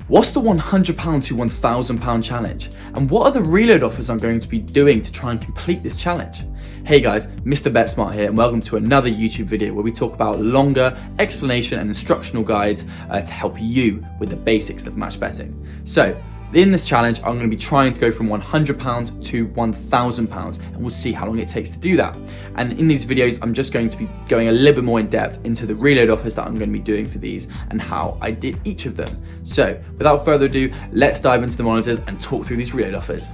What's the £100 to £1,000 challenge? And what are the reload offers I'm going to be doing to try and complete this challenge? Hey guys, Mr. BetSmart here, and welcome to another YouTube video where we talk about longer explanation and instructional guides to help you with the basics of match betting. So, in this challenge, I'm going to be trying to go from £100 to £1,000, and we'll see how long it takes to do that. And in these videos, I'm just going to be going a little bit more in depth into the reload offers that I'm going to be doing for these and how I did each of them. So, without further ado, let's dive into the monitors and talk through these reload offers.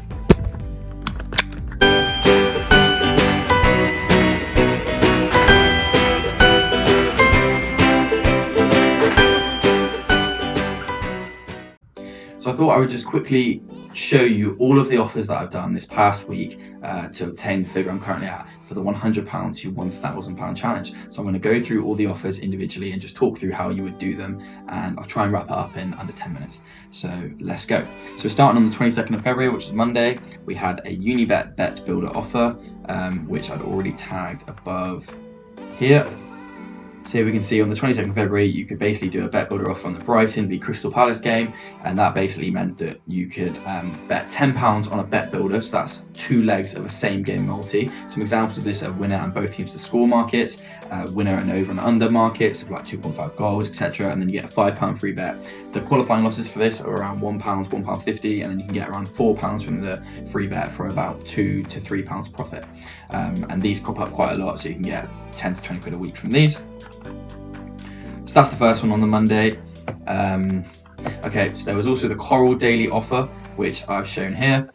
So I thought I would just quickly show you all of the offers that I've done this past week to obtain the figure I'm currently at for the £100 to £1,000 challenge. So I'm going to go through all the offers individually and just talk through how you would do them, and I'll try and wrap it up in under 10 minutes. So let's go. So starting on the 22nd of February, which is Monday, we had a Unibet Bet Builder offer, which I'd already tagged above here. So here we can see on the 22nd of February, you could basically do a bet builder offer on the Brighton v Crystal Palace game. And that basically meant that you could bet £10 on a bet builder. So that's 2 legs of a same game multi. Some examples of this are winner and both teams to score markets, winner and over and under markets of like 2.5 goals, etc. And then you get a £5 free bet. The qualifying losses for this are around £1, £1.50, and then you can get around £4 from the free bet for about £2 to £3 profit. And these crop up quite a lot, so you can get 10 to 20 quid a week from these. So that's the first one on the Monday. Okay, so there was also the Coral Daily offer, which I've shown here.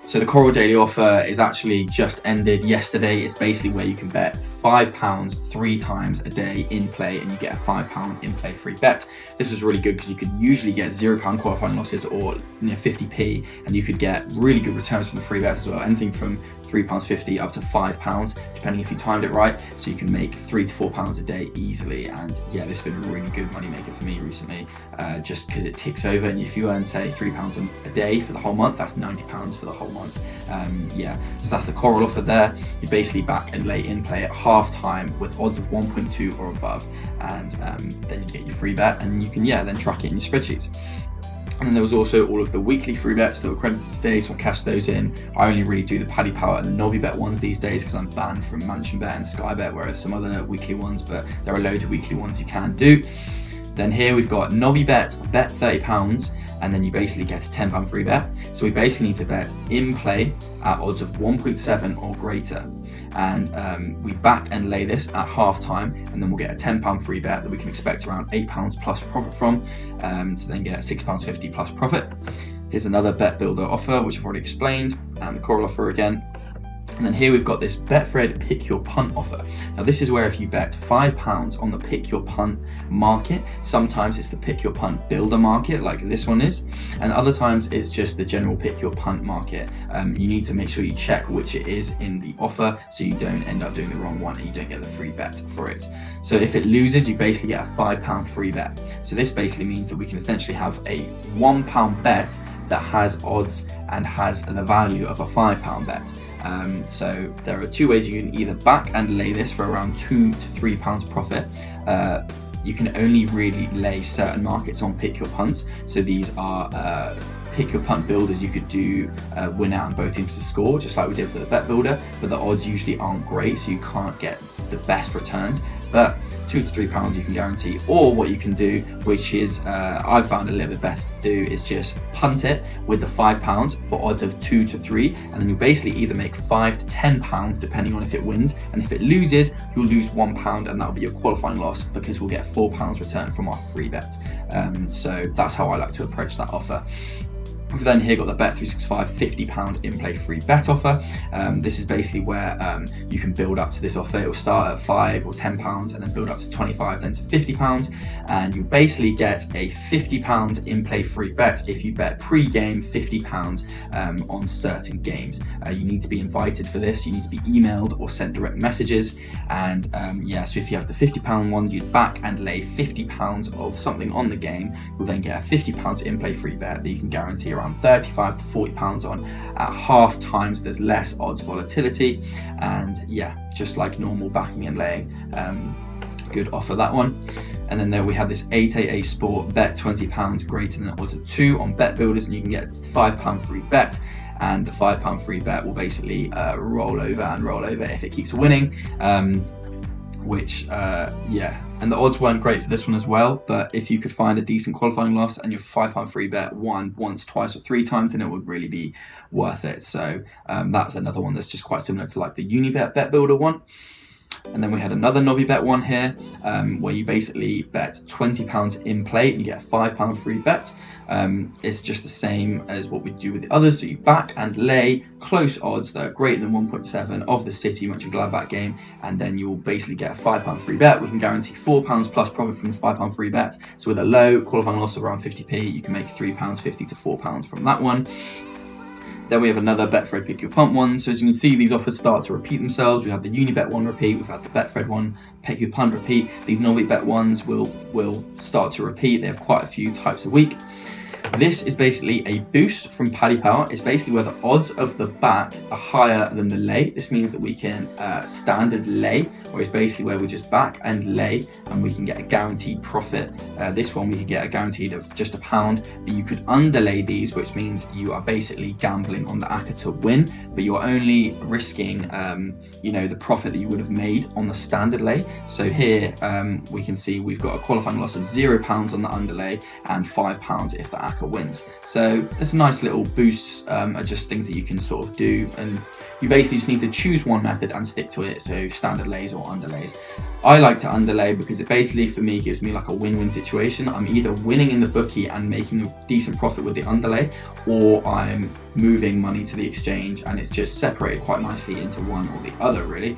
So the Coral Daily offer is actually just ended yesterday. It's basically where you can bet £5 3 times a day in play, and you get a £5 in play free bet. This was really good because you could usually get £0 qualifying losses or 50p, and you could get really good returns from the free bets as well. Anything from £3.50 up to £5, depending if you timed it right. So you can make £3 to £4 a day easily. And yeah, this has been a really good money maker for me recently, just because it ticks over. And if you earn, say, £3 a day for the whole month, that's £90 for the whole month. Yeah, so that's the Coral offer there. You basically back and lay in play at half time with odds of 1.2 or above, and then you get your free bet, and you can then track it in your spreadsheets. And then there was also all of the weekly free bets that were credited today, so I cashed those in. I only really do the Paddy Power and the Novibet ones these days because I'm banned from Mansion Bet and Sky Bet, whereas some other weekly ones, but there are loads of weekly ones you can do. Then here we've got Novibet, bet £30, and then you basically get a £10 free bet. So we basically need to bet in play at odds of 1.7 or greater. And we back and lay this at half time, and then we'll get a £10 free bet that we can expect around £8 plus profit from, to then get £6.50 plus profit. Here's another bet builder offer, which I've already explained, and the Coral offer again. And then here we've got this Betfred Pick Your Punt offer. Now this is where if you bet £5 on the Pick Your Punt market, sometimes it's the Pick Your Punt builder market like this one is, and other times it's just the general Pick Your Punt market. You need to make sure you check which it is in the offer so you don't end up doing the wrong one and you don't get the free bet for it. So if it loses, you basically get a £5 free bet. So this basically means that we can essentially have a £1 bet that has odds and has the value of a £5 bet. So there are 2 ways you can either back and lay this for around £2 to £3 profit. You can only really lay certain markets on Pick Your Punts. So these are Pick Your Punt builders. You could do win out and both teams to score, just like we did for the bet builder, but the odds usually aren't great, so you can't get the best returns. But £2 to £3 you can guarantee. Or what you can do, which is I've found a little bit better to do, is just punt it with the £5 for odds of 2 to 3, and then you basically either make £5 to £10 depending on if it wins, and if it loses, you'll lose £1, and that'll be your qualifying loss because we'll get £4 return from our free bet. So that's how I like to approach that offer. We've then here got the Bet365 £50 in-play free bet offer. This is basically where you can build up to this offer. It will start at £5 or £10 and then build up to £25, then to £50, and you basically get a £50 in-play free bet if you bet pre-game £50 on certain games. You need to be invited for this. You need to be emailed or sent direct messages, and so if you have the £50 one, you'd back and lay £50 of something on the game. You'll then get a £50 in-play free bet that you can guarantee around £35 to £40 on. At half times there's less odds volatility, and just like normal backing and laying, good offer, that one. And then there we have this 888 Sport, bet £20 greater than odds of 2 on Bet Builders, and you can get £5 free bet. And the £5 free bet will basically roll over if it keeps winning. And the odds weren't great for this one as well, but if you could find a decent qualifying loss and your £5 free bet won once, twice or 3 times, then it would really be worth it. So that's another one that's just quite similar to like the Unibet Bet Builder one. And then we had another Novibet one here, where you basically bet £20 in play and you get a £5 free bet. It's just the same as what we do with the others. So you back and lay close odds that are greater than 1.7 of the City Mönchengladbach game, and then you'll basically get a £5 free bet. We can guarantee £4 plus profit from the £5 free bet. So with a low qualifying loss of around 50p, you can make £3.50 to £4 from that one. Then we have another Betfred Pick Your Punt one. So as you can see, these offers start to repeat themselves. We have the Unibet one repeat, we've had the Betfred one, Pick Your Punt repeat. These Novibet ones will start to repeat. They have quite a few types a week. This is basically a boost from Paddy Power. It's basically where the odds of the back are higher than the lay. This means that we can standard lay, or it's basically where we just back and lay and we can get a guaranteed profit. This one we could get a guaranteed of just £1, but you could underlay these, which means you are basically gambling on the ACCA to win, but you're only risking the profit that you would have made on the standard lay. So here we can see we've got a qualifying loss of £0 on the underlay and £5 if the ACCA wins. So it's a nice little boost, are just things that you can sort of do, and you basically just need to choose one method and stick to it. So standard lays or underlays. I like to underlay because it basically for me gives me like a win-win situation. I'm either winning in the bookie and making a decent profit with the underlay, or I'm moving money to the exchange and it's just separated quite nicely into one or the other really.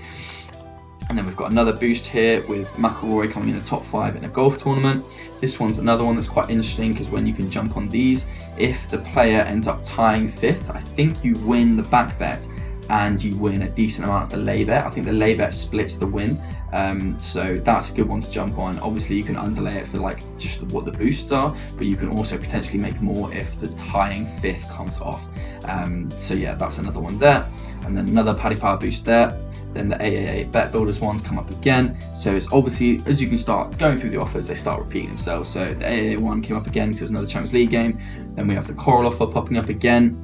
And then we've got another boost here with McIlroy coming in the top 5 in a golf tournament. This one's another one that's quite interesting because when you can jump on these, if the player ends up tying 5th, I think you win the back bet and you win a decent amount of the lay bet. I think the lay bet splits the win. So that's a good one to jump on. Obviously you can underlay it for like just what the boosts are, but you can also potentially make more if the tying 5th comes off. So yeah, that's another one there. And then another Paddy Power boost there. Then the AAA Bet Builders ones come up again. So it's obviously, as you can start going through the offers, they start repeating themselves. So the AAA one came up again because it was another Champions League game. Then we have the Coral offer popping up again.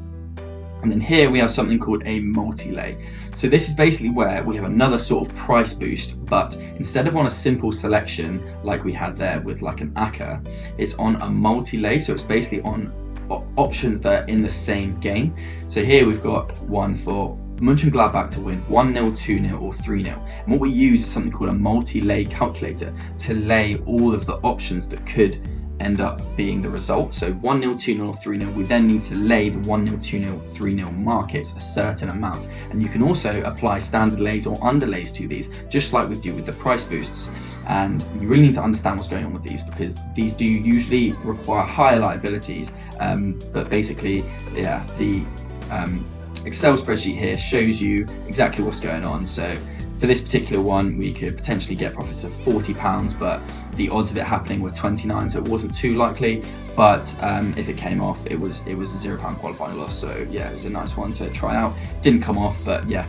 And then here we have something called a multi-lay. So this is basically where we have another sort of price boost, but instead of on a simple selection like we had there with like an ACCA, it's on a multi-lay. So it's basically on options that are in the same game. So here we've got one for Mönchengladbach to win 1-0, 2-0 or 3-0. And what we use is something called a multi-lay calculator to lay all of the options that could end up being the result. So 1-0, 2-0 or 3-0, we then need to lay the 1-0, 2-0, 3-0 markets a certain amount. And you can also apply standard lays or underlays to these, just like we do with the price boosts. And you really need to understand what's going on with these because these do usually require higher liabilities. But basically, yeah, the Excel spreadsheet here shows you exactly what's going on. So for this particular one, we could potentially get profits of £40, but the odds of it happening were 29, so it wasn't too likely. But if it came off, it was a £0 qualifying loss. So yeah, it was a nice one to try out. Didn't come off, but yeah.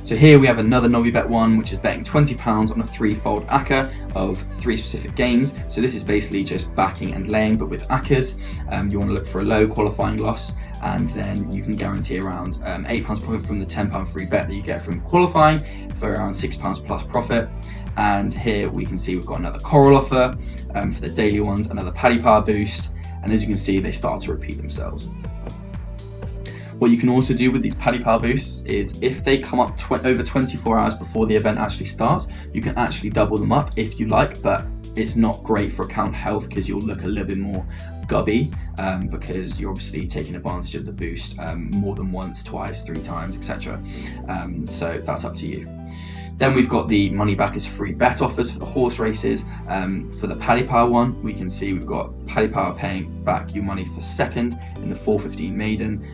So here we have another Novibet one, which is betting £20 on a 3-fold ACCA of 3 specific games. So this is basically just backing and laying, but with ACCAs. You want to look for a low qualifying loss, and then you can guarantee around £8 profit from the £10 free bet that you get from qualifying for around £6 plus profit. And here we can see we've got another Coral offer for the daily ones, another Paddy Power boost, and as you can see, they start to repeat themselves. What you can also do with these Paddy Power boosts is if they come up over 24 hours before the event actually starts, you can actually double them up if you like, but it's not great for account health because you'll look a little bit more gubby because you're obviously taking advantage of the boost more than once, twice, 3 times, etc. So that's up to you. Then we've got the money back as free bet offers for the horse races. For the Paddy Power one, we can see we've got Paddy Power paying back your money for second in the 4:15 maiden.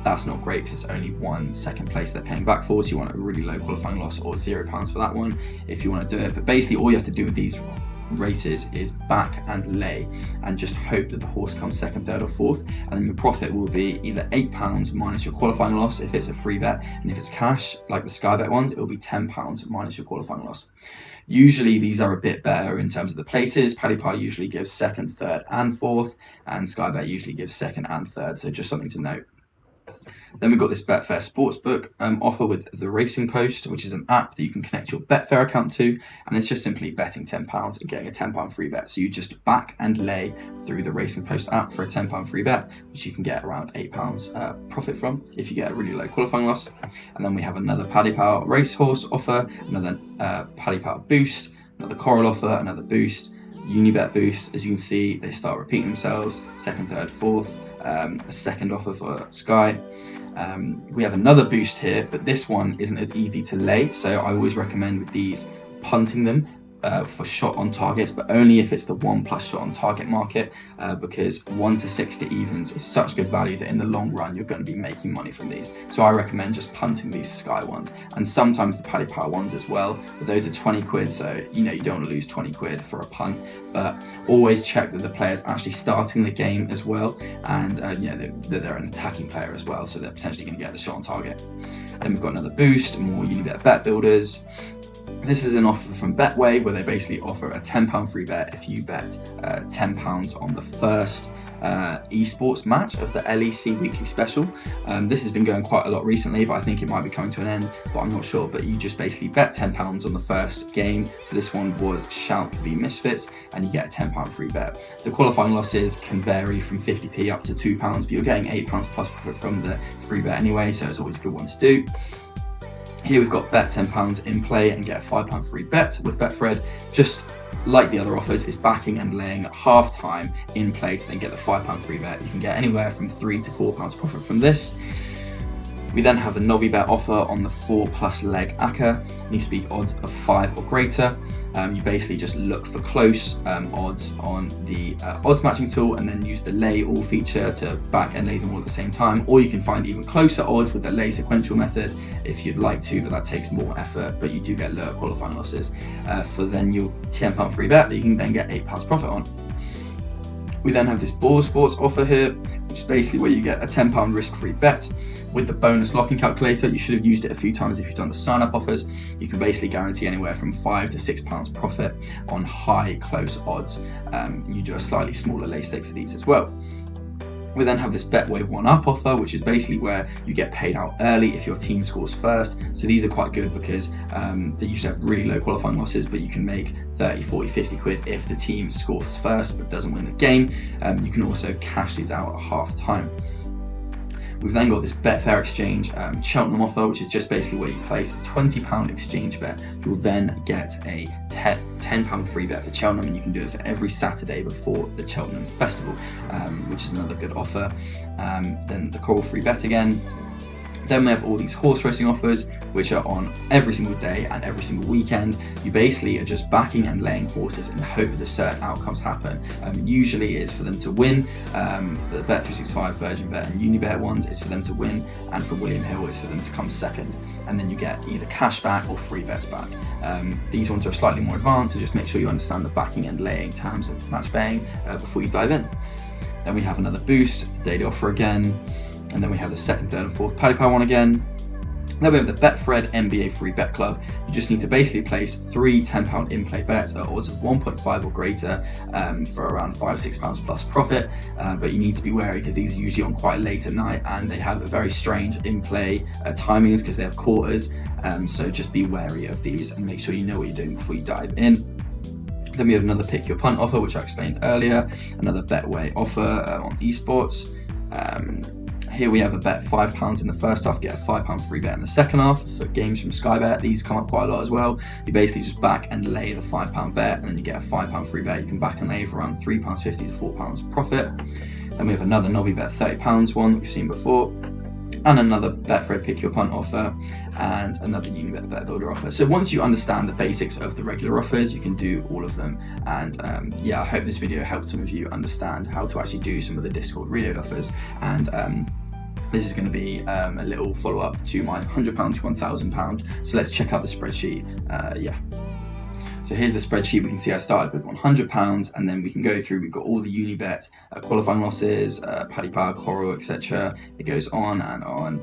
That's not great because it's only 1 second place they're paying back for, so you want a really low qualifying loss or £0 for that one if you want to do it. But basically all you have to do with these races is back and lay and just hope that the horse comes second, third or fourth, and then your profit will be either £8 minus your qualifying loss if it's a free bet, and if it's cash like the Sky Bet ones, it will be £10 minus your qualifying loss. Usually these are a bit better in terms of the places. Paddy Power usually gives second, third and fourth, and Sky Bet usually gives second and third, so just something to note. Then we've got this Betfair Sportsbook offer with the Racing Post, which is an app that you can connect your Betfair account to, and it's just simply betting £10 and getting a £10 free bet. So you just back and lay through the Racing Post app for a £10 free bet, which you can get around £8 profit from if you get a really low qualifying loss. And then we have another Paddy Power Racehorse offer, another Paddy Power Boost, another Coral offer, another Boost, Unibet Boost. As you can see, they start repeating themselves, second, third, fourth. A second offer for Sky. We have another Boost here, but this one isn't as easy to lay, so I always recommend with these punting them for shot on targets, but only if it's the 1+ shot on target market, because 1 to 6 to evens is such good value that in the long run you're going to be making money from these. So I recommend just punting these Sky ones, and sometimes the Paddy Power ones as well, but those are 20 quid, so you don't want to lose 20 quid for a punt. But always check that the player's actually starting the game as well, and that they're an attacking player as well, so they're potentially going to get the shot on target. Then we've got another Boost, more Unibet bet builders. This is an offer from Betway where they basically offer a £10 free bet if you bet £10 on the first esports match of the LEC weekly special. This has been going quite a lot recently, but I think it might be coming to an end, but I'm not sure. But you just basically bet £10 on the first game. So this one was Shout v Misfits, and you get a £10 free bet. The qualifying losses can vary from 50p up to £2, but you're getting £8 plus profit from the free bet anyway, so it's always a good one to do. Here we've got bet £10 in play and get a £5 free bet with Betfred. Just like the other offers, it's backing and laying at half time in play to then get the £5 free bet. You can get anywhere from £3 to £4 profit from this. We then have the Novibet offer on the 4+ leg ACCA. Needs to be odds of 5 or greater. You basically just look for close odds on the odds matching tool and then use the lay all feature to back and lay them all at the same time, or you can find even closer odds with the lay sequential method if you'd like to, but that takes more effort, but you do get lower qualifying losses for then your £10 free bet that you can then get £8 profit on. We then have this Ball Sports offer here, which is basically where you get a £10 risk-free bet. With the bonus locking calculator, you should have used it a few times if you've done the sign-up offers. You can basically guarantee anywhere from £5 to £6 profit on high close odds. You do a slightly smaller lay stake for these as well. We then have this Betway 1-up offer, which is basically where you get paid out early if your team scores first. So these are quite good because they usually have really low qualifying losses, but you can make 30, 40, 50 quid if the team scores first but doesn't win the game. You can also cash these out at half time. We've then got this Betfair Exchange Cheltenham offer, which is just basically where you place a £20 exchange bet. You'll then get a £10 free bet for Cheltenham, and you can do it for every Saturday before the Cheltenham Festival, which is another good offer. Then the Coral free bet again. Then we have all these horse racing offers, which are on every single day and every single weekend. You basically are just backing and laying horses in the hope that certain outcomes happen. Usually it's for them to win. For the Bet365, Virgin Bet and Unibet ones, it's for them to win. And for William Hill, it's for them to come second. And then you get either cash back or free bets back. These ones are slightly more advanced, so just make sure you understand the backing and laying terms of match betting before you dive in. Then we have another Boost, daily offer again. And then we have the second, third and fourth Paddy Power one again. Then we have the Betfred NBA Free Bet Club. You just need to basically place 3 £10 in-play bets at odds of 1.5 or greater for around £5-6 plus profit. But you need to be wary because these are usually on quite late at night and they have a very strange in-play timings because they have quarters. So just be wary of these and make sure you know what you're doing before you dive in. Then we have another Pick Your Punt offer, which I explained earlier. Another Betway offer on esports. Here we have a bet £5 in the first half, get a £5 free bet in the second half. So games from Sky Bet, these come up quite a lot as well. You basically just back and lay the £5 bet, and then you get a £5 free bet. You can back and lay for around £3.50 to £4 profit. Then we have another Novibet £30 one that we've seen before, and another Betfred Pick Your Punt offer, and another Unibet Bet Builder offer. So once you understand the basics of the regular offers, you can do all of them. And I hope this video helped some of you understand how to actually do some of the Discord reload offers. And this is going to be a little follow-up to my £100 to £1,000. So let's check out the spreadsheet. So here's the spreadsheet. We can see I started with £100, and then we can go through. We've got all the Unibet qualifying losses, Paddy Power, Coral, etc. It goes on and on.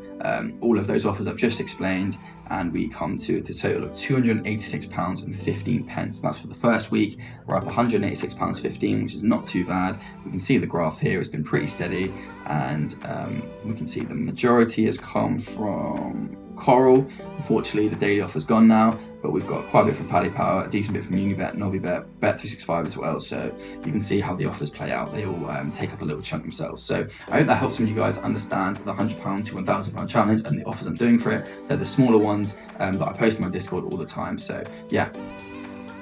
All of those offers I've just explained, and we come to the total of £286.15. That's for the first week. We're up £186.15, which is not too bad. We can see the graph here has been pretty steady, and we can see the majority has come from Coral. Unfortunately, the daily offer's gone now, but we've got quite a bit from Paddy Power, a decent bit from Unibet, Novibet, Bet365 as well. So you can see how the offers play out. They all take up a little chunk themselves. So I hope that helps some of you guys understand the £100 to £1,000 challenge and the offers I'm doing for it. They're the smaller ones that I post in my Discord all the time. So yeah.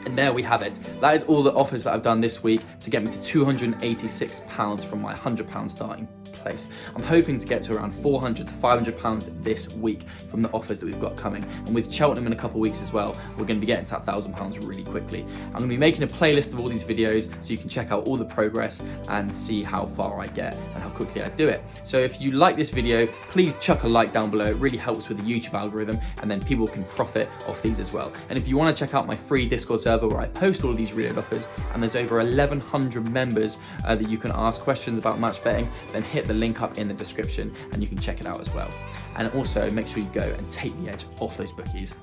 And there we have it. That is all the offers that I've done this week to get me to £286 from my £100 starting place. I'm hoping to get to around £400 to £500 this week from the offers that we've got coming. And with Cheltenham in a couple of weeks as well, we're going to be getting to that £1,000 really quickly. I'm going to be making a playlist of all these videos so you can check out all the progress and see how far I get and how quickly I do it. So if you like this video, please chuck a like down below. It really helps with the YouTube algorithm, and then people can profit off these as well. And if you want to check out my free Discord server where I post all of these reload offers, and there's over 1,100 members that you can ask questions about match betting, then hit the link up in the description and you can check it out as well. And also make sure you go and take the edge off those bookies.